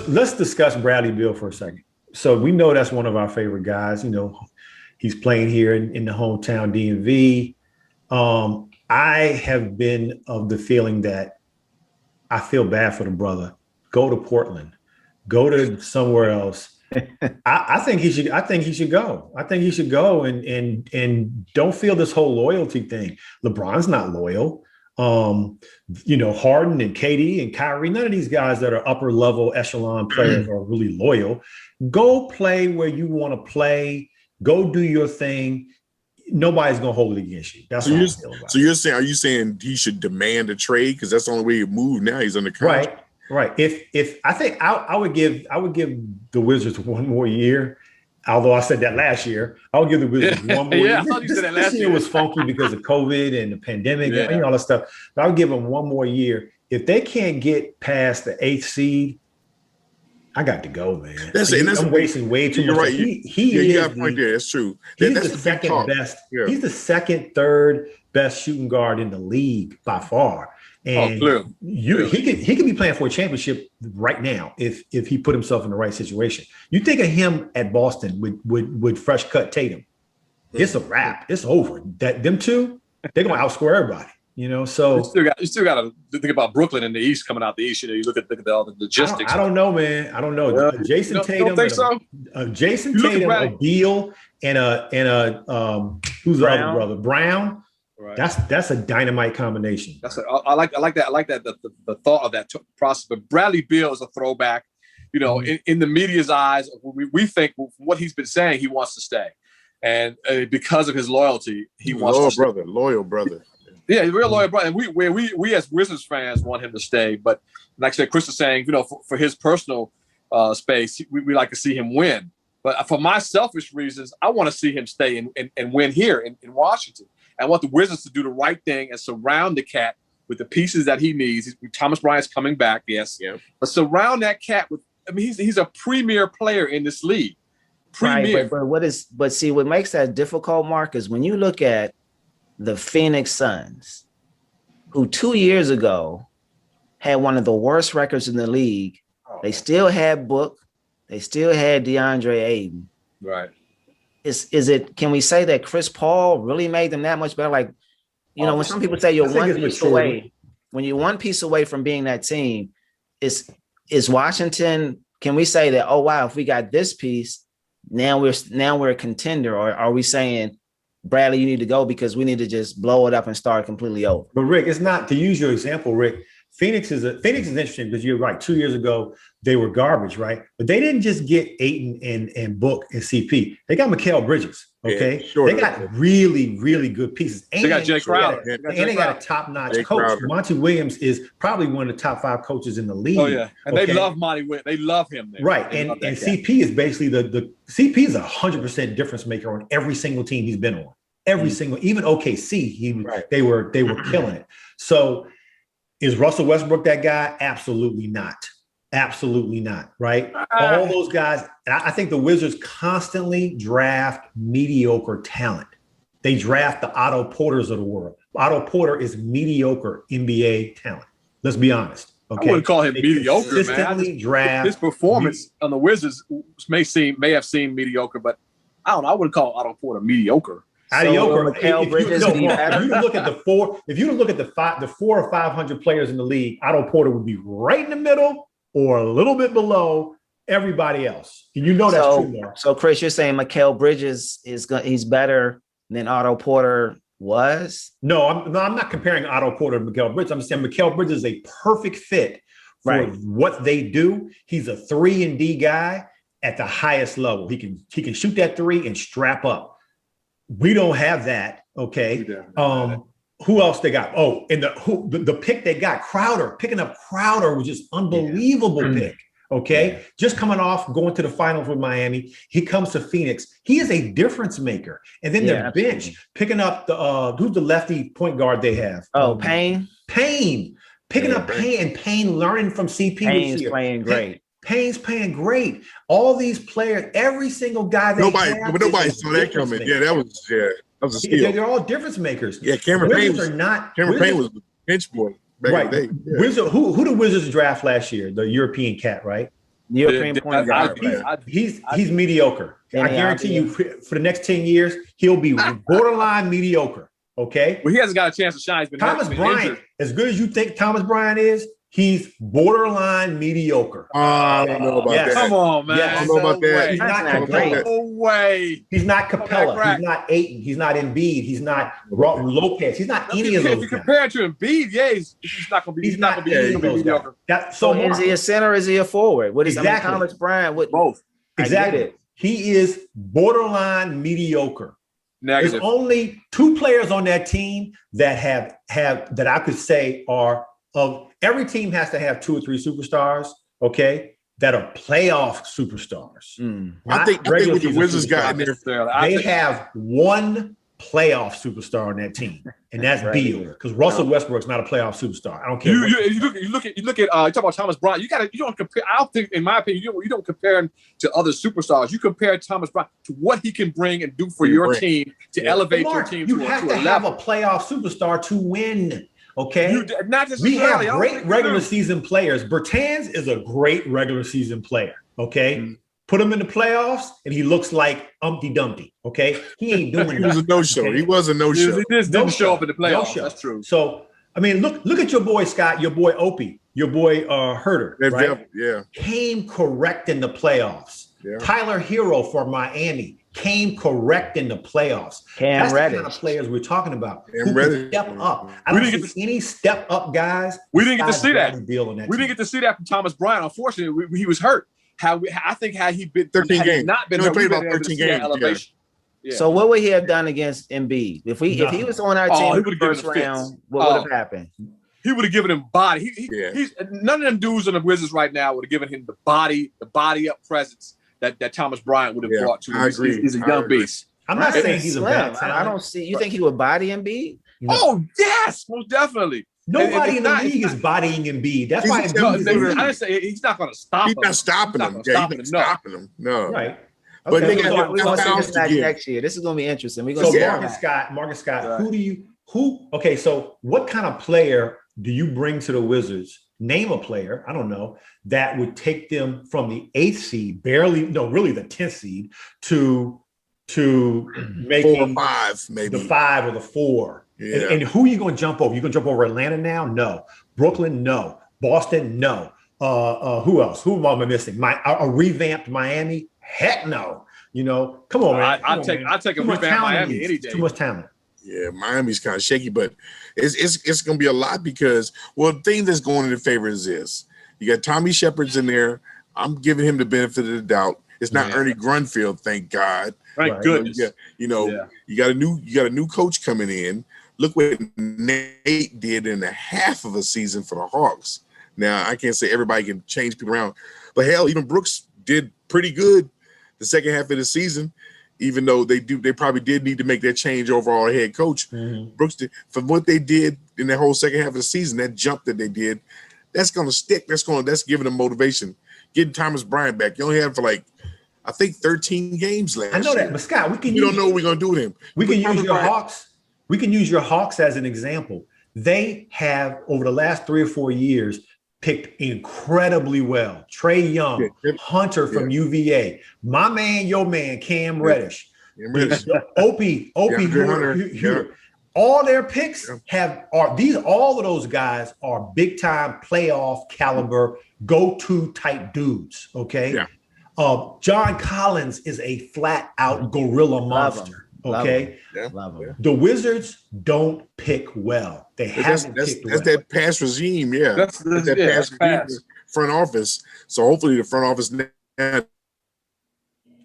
let's discuss Bradley Beal for a second. So we know that's one of our favorite guys. You know, he's playing here in the hometown DMV. I have been of the feeling that I feel bad for the brother. Go to Portland. Go to somewhere else. I think he should. I think he should go. I think he should go and don't feel this whole loyalty thing. LeBron's not loyal. You know, Harden and KD and Kyrie, none of these guys that are upper level echelon players are really loyal. Go play where you want to play. Go do your thing. Nobody's gonna hold it against you. That's what I feel about. So you're saying, are you saying he should demand a trade because that's the only way he move now? He's under contract. Right. If I think I would give the Wizards one more year. Although I said that last year, I would give the Wizards one more year. I thought you said that last year. This year was funky because of COVID and the pandemic and all that stuff. But I would give them one more year. If they can't get past the 8th seed, I got to go, man. I'm wasting way too much. Right. He got a point there. That's true. That's the second best. Yeah. He's the second, third best shooting guard in the league by far. And he could be playing for a championship right now if he put himself in the right situation. You think of him at Boston with fresh cut Tatum. It's a wrap. It's over. Them two, they're gonna outscore everybody. You know, so you still got to think about Brooklyn in the East coming out the East. You know, you look at all the logistics. I don't know, man. I don't know. Jason Tatum. Don't think so? Jason Tatum, a Beal, and who's the other brother? Brown. Right. That's a dynamite combination. I like that. I like that the thought of that process. But Bradley Beal is a throwback. You know, in the media's eyes, we think what he's been saying, he wants to stay, and because of his loyalty, he wants to stay. Loyal brother. Yeah, he's a real loyal brother, and we as Wizards fans want him to stay. But like I said, Chris is saying, you know, for his personal space, we like to see him win. But for my selfish reasons, I want to see him stay and win here in Washington. I want the Wizards to do the right thing and surround the cat with the pieces that he needs. Thomas Bryant's coming back, yes. Yeah. But surround that cat with. I mean, he's a premier player in this league. Premier. Right, but see, what makes that difficult, Mark, is when you look at the Phoenix Suns, who 2 years ago had one of the worst records in the league. They still had Book. They still had DeAndre Ayton. Right. Can we say that Chris Paul really made them that much better? Like, you know, when some people say you're one piece away, when you're one piece away from being that team, is Washington, can we say that, oh wow, if we got this piece, now we're a contender? Or are we saying, Bradley, you need to go because we need to just blow it up and start completely over? But Rick, it's not, to use your example, Rick, Phoenix is interesting because you're right. 2 years ago, they were garbage, right? But they didn't just get Ayton and Book and CP. They got Mikal Bridges, okay? Yeah, sure. They got really, really good pieces. And they got Jay Crowder. They got a top-notch coach. Monty Williams is probably one of the top 5 coaches in the league. Oh, yeah. And they love Monty Williams. They love him there. Right. And CP is basically the CP is 100% difference maker on every single team he's been on. Every single, even OKC, they were killing it. So is Russell Westbrook that guy? Absolutely not. Absolutely not. Right. All those guys. And I think the Wizards constantly draft mediocre talent. They draft the Otto Porters of the world. Otto Porter is mediocre NBA talent. Let's be honest. Okay. I wouldn't call him mediocre, consistently draft. His performance on the Wizards may have seemed mediocre, but I don't know. I wouldn't call Otto Porter mediocre. If you look at the 4 or 500 players in the league, Otto Porter would be right in the middle or a little bit below everybody else. And you know that's true. Mark. So Chris, you're saying Mikal Bridges he's better than Otto Porter was? No, I'm not comparing Otto Porter to Mikal Bridges. I'm saying Mikal Bridges is a perfect fit for what they do. He's a 3-and-D guy at the highest level. He can shoot that 3 and strap up. We don't have that. Okay. Who else they got? Oh, and the pick they got, picking up Crowder was just unbelievable pick. Okay. Yeah. Just coming off going to the finals with Miami. He comes to Phoenix. He is a difference maker. And then their bench picking up who's the lefty point guard they have? Oh, Payne. Picking up Payne, and Payne learning from CP. Payne's playing great. Payne's playing great. All these players, every single guy nobody saw that coming. Yeah, that was a steal. They're all difference makers. Yeah, Cameron Payne was the bench boy back in the day. Yeah. Who the Wizards draft last year? The European cat, right? European point guard. He's mediocre. I guarantee you, for the next 10 years, he'll be borderline mediocre. Okay. Well, he hasn't got a chance to shine. He's been Thomas Bryant, as good as you think Thomas Bryant is, he's borderline mediocre. I don't know about that. Come on, man. Yes. I don't know about that. He's not Capella. No way. He's not Capella. He's not Ayton. He's not Embiid. He's not Lopez. He's not any of those guys. If you compare it to Embiid, he's not going to be. He's not going to be mediocre. So is he a center or is he a forward? What is exactly. Thomas Bryant? Both. Exactly. He is borderline mediocre. Negative. There's only 2 players on that team that have that I could say are of every team has to have 2 or 3 superstars, okay, that are playoff superstars. I think what the Wizards got in there, they have 1 playoff superstar on that team, and that's Beal. Because Russell Westbrook's not a playoff superstar. I don't care. You look at you talk about Thomas Bryant. You don't compare. I don't think, in my opinion, you don't compare him to other superstars. You compare Thomas Bryant to what he can bring and do for your team to elevate your team. You have to have a playoff superstar to win. Okay, we have great regular season players. Bertans is a great regular season player. Okay. Put him in the playoffs, and he looks like Humpty Dumpty. Okay, he ain't doing it. He was a no-show. Okay? He was a no-show. He just didn't show up in the playoffs. That's true. So, I mean, look at your boy Scott, your boy Opie, your boy Herter. Right? Came correct in the playoffs. Yeah. Tyler Hero for Miami came correct in the playoffs. That's the kind of players we're talking about. Who can step up. I don't see any step up guys. We didn't get to see that. We didn't get to see that from Thomas Bryant. Unfortunately, he was hurt. I think had he been 13 games, not been, he played about 13 games. Elevation. Yeah. So what would he have done against Embiid if he was on our team in the first round? What would have happened? He would have given him body. He's none of them dudes on the Wizards right now would have given him the body up presence that Thomas Bryant would have brought to him. He's a young beast. I'm not saying he's a bad talent. I don't see. You think he would body Embiid? No. Oh yes, most definitely. Nobody in the league is bodying Embiid. That's why I didn't say he's not going to stop him. He's not stopping him. He's not stopping him. No. Right. But we're going to see this next year. This is going to be interesting. We're going to see Marcus Scott. Right. Okay, so what kind of player do you bring to the Wizards? Name a player, I don't know, that would take them from the 8th seed, really the 10th seed, to making 4 or 5, maybe the 5 or the 4. Yeah. And who are you going to jump over? You going to jump over Atlanta now? No. Brooklyn? No. Boston? No. Who else? Who am I missing? A revamped Miami? Heck no. Come on, man. I'll take a revamped Miami any day. Too much talent. Yeah, Miami's kind of shaky, but it's going to be a lot because, the thing that's going in the favor is this. You got Tommy Shepard's in there. I'm giving him the benefit of the doubt. It's not Ernie Grunfeld, thank God. Thank goodness. You got a new coach coming in. Look what Nate did in a half of a season for the Hawks. Now, I can't say everybody can change people around, but hell, even Brooks did pretty good the second half of the season, even though they probably did need to make that change overall head coach. Mm-hmm. Brooks did, from what they did in that whole second half of the season, that jump that they did, that's going to stick. That's giving them motivation. Getting Thomas Bryant back. You only have for I think 13 games last year. I know that, but Scott, we don't know what we're going to do with him. We can use your Hawks. We can use your Hawks as an example. They have, over the last 3 or 4 years, picked incredibly well. Trae Young, Hunter from UVA, my man, your man, Cam Reddish, Opie, Hunter. All their picks all of those guys are big time playoff caliber, go-to type dudes. Okay. Yeah. John Collins is a flat out gorilla monster. Okay. Love him. The Wizards don't pick well. They haven't picked well. That's that pass regime. Yeah. That's that pass regime front office. So hopefully the front office now.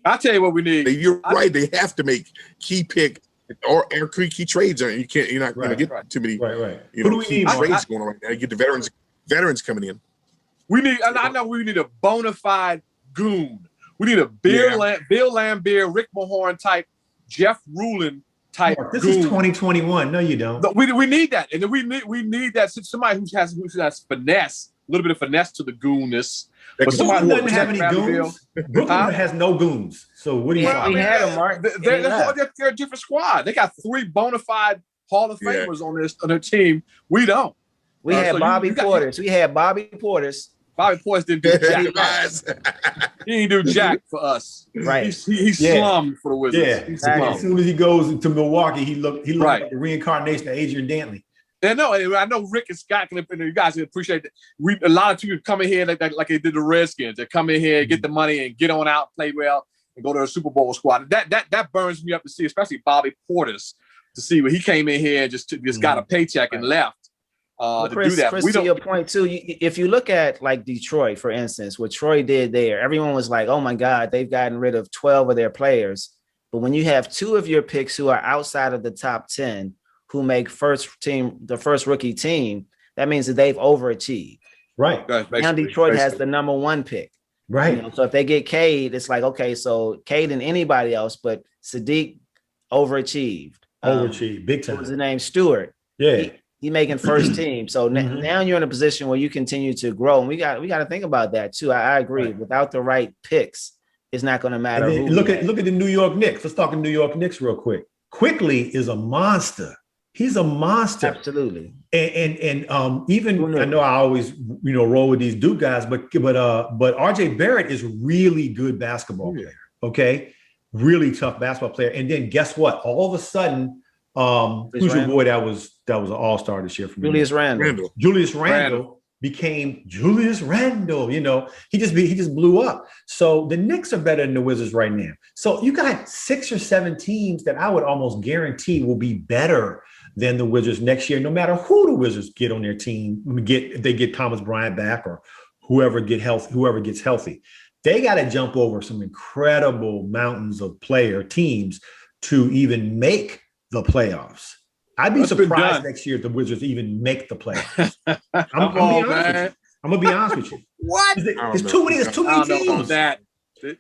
I'll tell you what we need. You're right. They have to make key pick or key trades. You're not going to get too many. Right. Who do we need? Trades going on right now. You get the veterans coming in. I know we need a bona fide goon. We need a Bill Laimbeer, Rick Mahorn type, Jeff Rulin type. This is 2021. No, you don't. No, we need that, and then we need that somebody who has finesse, a little bit of finesse to the goonness. But somebody doesn't have any goons. Brooklyn has no goons. So what do you? We had them, Mark. They're a different squad. They got 3 bona fide Hall of Famers on their team. We don't. We had Bobby Portis. Bobby Portis didn't do jack. He didn't do jack for us. Right. He slummed for the Wizards. Yeah. Exactly. As soon as he goes to Milwaukee, he looked right. like the reincarnation of Adrian Dantley. Yeah, no, I know Rick and Scott can, you guys can appreciate that. A lot of people come in here like they did the Redskins. They come in here, get the money, and get on out, play well, and go to the Super Bowl squad. That burns me up to see, especially Bobby Portis, to see when he came in here and just got a paycheck and left. Chris, to do that. Chris, to your point too, if you look at like Detroit, for instance, what Troy did there, everyone was like, "Oh my God, they've gotten rid of 12 of their players." But when you have 2 of your picks who are outside of the top 10, who make the first rookie team, that means that they've overachieved. Right. Now Detroit has the number 1 pick. Right. So if they get Cade, it's like, okay, so Cade and anybody else, but Sadiq overachieved. Big time. What was his name? Stewart. Yeah. He making first team. So now you're in a position where you continue to grow. And we got to think about that too. I agree. Right. Without the right picks, it's not going to matter. Look at the New York Knicks. Let's talk New York Knicks real quick. Quickly is a monster. He's a monster. Absolutely. And even I know I always roll with these Duke guys, but RJ Barrett is really good basketball player. Okay, really tough basketball player. And then guess what? All of a sudden, who's your boy that was an all-star this year for me? Julius Randle. Julius Randle became Julius Randle. He just blew up. So the Knicks are better than the Wizards right now. So you got 6 or 7 teams that I would almost guarantee will be better than the Wizards next year, no matter who the Wizards get on their team. If they get Thomas Bryant back or whoever gets healthy, they got to jump over some incredible mountains of teams to even make the playoffs. I'd be surprised next year if the Wizards even make the playoffs. I'm gonna be honest with you. What? There's too many teams. That.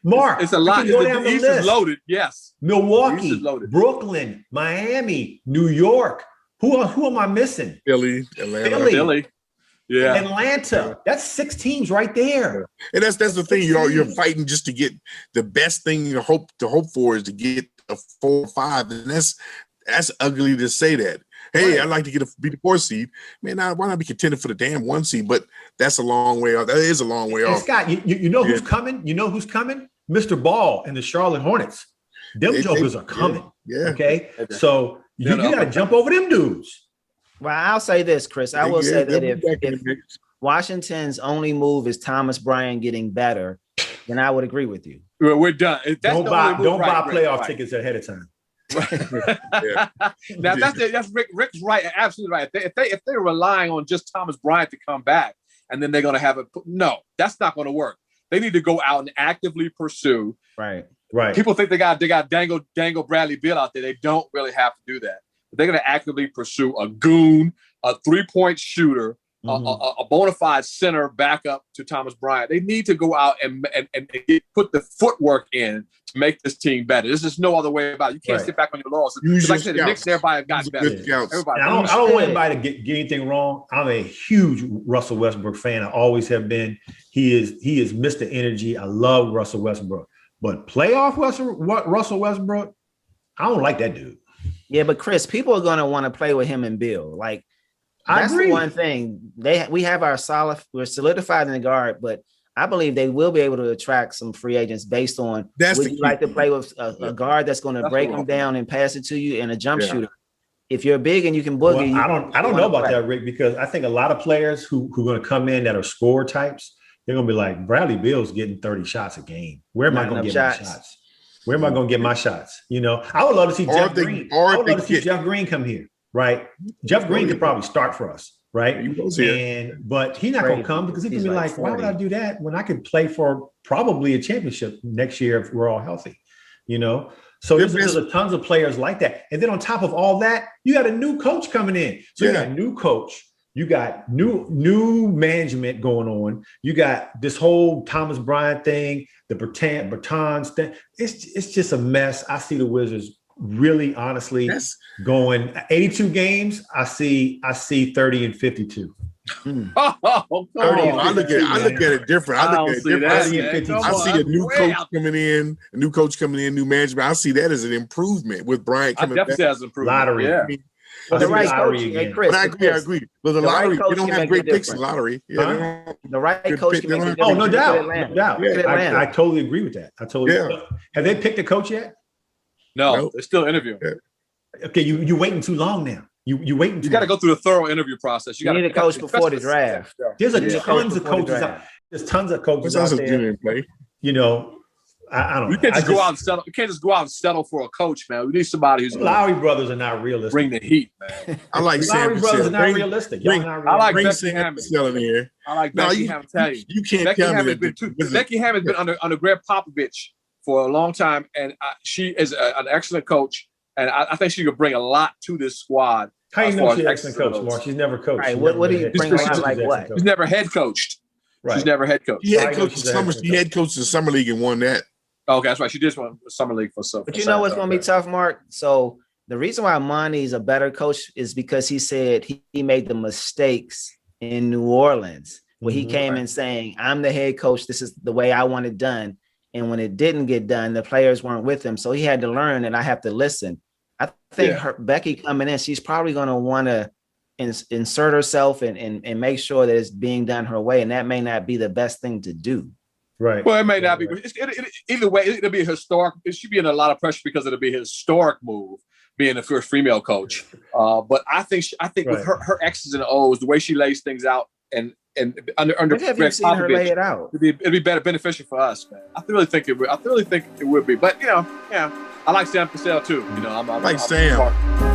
Mark, it's a lot. The East is loaded. Yes. Milwaukee, Brooklyn, Miami, New York. Who am I missing? Philly, Atlanta. Yeah. Atlanta. That's 6 teams right there. And that's the thing. You're fighting just to get the best thing to hope for is to get a 4 or 5. And that's ugly to say that. Hey, I'd like to be the 4th seed. Man, why not be contending for the damn 1 seed? But that's a long way off. That is a long way off. Scott, you know who's coming? You know who's coming? Mr. Ball and the Charlotte Hornets. Them jokers are coming. Yeah. Okay. So you got to jump over them dudes. Well, I'll say this, Chris. I will say that if Washington's only move is Thomas Bryant getting better, then I would agree with you. Well, we're done. Don't buy playoff tickets ahead of time. Now that's Rick's right, absolutely right. If they're relying on just Thomas Bryant to come back and then they're going to have that's not going to work. They need to go out and actively pursue. Right. People think they got dangle Bradley Beal out there. They don't really have to do that. But they're going to actively pursue a goon, a 3-point shooter, a bona fide center backup to Thomas Bryant. They need to go out and put the footwork in to make this team better. There's just no other way about it. You can't sit back on your laurels. Like I said, the Knicks, everybody have gotten better. I don't want anybody to get anything wrong. I'm a huge Russell Westbrook fan. I always have been. He is Mr. Energy. I love Russell Westbrook. But playoff Russell Westbrook, I don't like that dude. Yeah, but Chris, people are going to want to play with him and Bill. Like, that's the one thing. We have we're solidified in the guard, but I believe they will be able to attract some free agents based on would you like to play with a guard that's going to break them down and pass it to you and a jump shooter. If you're big and you can boogie, I don't know about that, Rick, because I think a lot of players who are going to come in that are scorer types, they're going to be like, Bradley Beal's getting 30 shots a game. Where am I going to get my shots? Where am I going to get my shots? I would love to see Jeff Green. I would love to see Jeff Green come here, right? Jeff Green could probably start for us, right? But he's not going to come because he can be like, why would I do that when I could play for probably a championship next year if we're all healthy, So there's tons of players like that. And then on top of all that, you got a new coach coming in. So you got a new coach. You got new management going on. You got this whole Thomas Bryant thing, the Bertans thing. It's just a mess. I see the Wizards really, honestly, going 82 games. I see 30 and I 52. look at it different. I see a new coach coming in, new management. I see that as an improvement with Bryant coming back. Definitely as an improvement. Lottery. Yeah. Well, the right lottery coach, again. Chris, But I agree. But the The right lottery, coach they don't can have make great the picks in difference. lottery. Yeah, they Huh? don't have the right good coach pick- can they make the don't have- Oh, difference. no Look at doubt. Atlanta. No doubt. Look at Atlanta. I totally agree with that. I totally Yeah. Have they picked a coach yet? No, Nope. they're still interviewing. Yeah. Okay, you waiting too long now. You waiting too You got to long. go through a thorough interview process. You need a coach before the especially- draft. There's You need a coach tons of before the coaches out. draft. There's tons of What coaches out else is there. junior in play? You know, I don't know. You can't just I go out and settle. You can't just go out and settle for a coach, man. We need somebody who's going to Lowry brothers are not realistic. bring the heat, man. I like Sam Lowry brothers Cassell. are not realistic. Y'all bring- not I like realistic. Bring Becky Sam Hammond. Cassell in here. I like No, Becky you- Hammond. Tell you, You can't Becky tell me Hammond's been that. Becky Hammond's been under Greg Popovich for a long time, and she is an excellent coach. And I think she could bring a lot to this squad. How you as know far she's as an excellent coach, excellence. Mark? She's never coached. Right, She's what never do been you a head bring coach. around She's like an what? excellent She's coach. never head coached. Right. She's never head coached. He I head know coached she's the an summer. excellent He head coached the summer league and won that. Okay, that's right. She did won the summer league for some. But you know what's going to be tough, Mark? So the reason why Monty's a better coach is because he said he made the mistakes in New Orleans where he came in saying, I'm the head coach. This is the way I want it done. And when it didn't get done, the players weren't with him. So he had to learn and I have to listen. I think Becky coming in, she's probably going to want to insert herself and make sure that it's being done her way. And that may not be the best thing to do. Right. Well, it may not be. Either way, it'll be a historic. It should be in a lot of pressure because it'll be a historic move, being the first female coach. But I think with her X's and O's, the way she lays things out, and under What have you seen her lay it out? it'd be better beneficial for us, man. I really think it would. I really think it would be. But yeah, I like Sam Cassell too. I'm Sam.